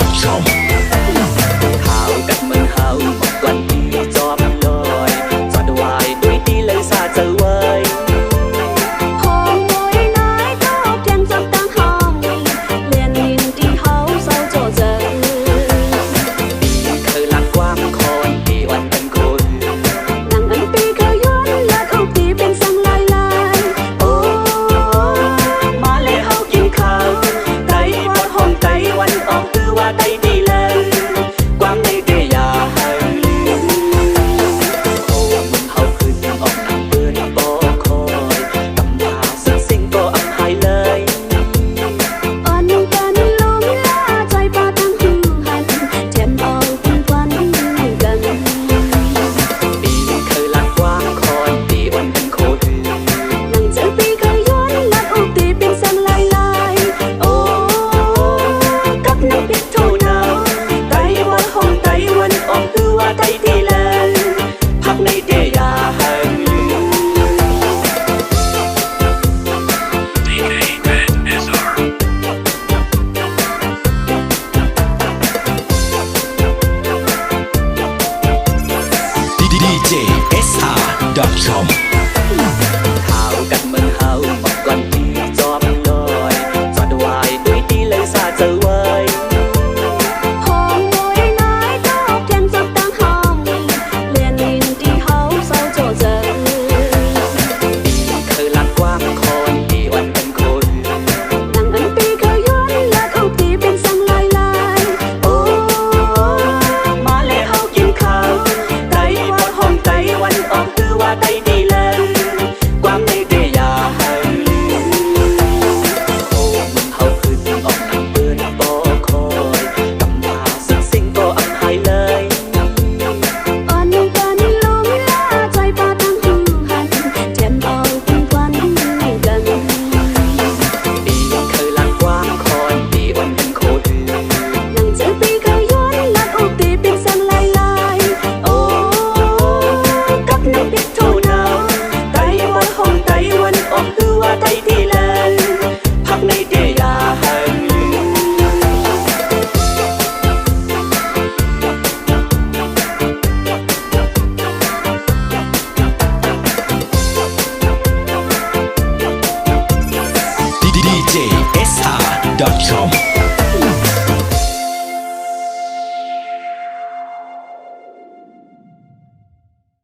SR.com ข่าวกัดเมืองเฮาก่อนที่จอมลอยสอดวายด้วยดีเลยซาเจอไว้hòn môi nói tóc trên dọc tăng hồng liền nhìn đi hấu sâu chỗ giờ เคยลักความคอนปีวันเป็นคน nắng ấm piเคยย้อนลาดอกตีเป็นสังลายลายโอ้มาเลยเฮากินข้าวไตบอดห้องไตวันออกคือว่าไตดีเลยกวางในเดียให้โอ้มึงเฮาขึ้นออกน้ำเปื้อนบ่คอยกำพาสิ่งก็อภัยเลย อ่อนกันลงลาใจปาตั้งหือหันแถมเอาเป็นวันกัน ปีเคยลักความคอนปีวันเป็นคน หนังเจอปีเคยย้อนลาดอกตีเป็นสังลายลายโอ้กับน้ำพริกถั่วเน่า ไตบอดห้องไตวันออกคือว่าไตดีเลยพักในเดียให้ DJ SR.com ข่าวกัดเมืองเฮาก่อนที่จอมลอยสอดวายด้วยดีเลยซาเจอไว้ hòn môi nói tóc trên dọc tăng hồng liền nhìn đi hấu sâu chỗ giờ เคยลักความคอนปีวันเป็นคน nắng ấm piเคยย้อนลาดอกตีเป็นสังลายลายโอ้ มาเลยเฮากินข้าวไตบอดห้องไตวันออกคือว่าไตดีเลยกวางในเดียให้โอ้มึงเฮาขึ้นออกน้ำเปื้อนบ่คอยกำพาสิ่งก็อภัยเลย อ่อนกันลงลาใจปาตั้งหือหันแถมเอาเป็นวันกัน ปีเคยลักความคอนปีวันเป็นคน หนังเจอปีเคยย้อนลาดอกตีเป็นสังลายลายโอ้กับน้ำพริกถั่วเน่า ไตบอดห้องไตวันออกคือว่าไตดีเลยพักในเดียให้ DJ SR.com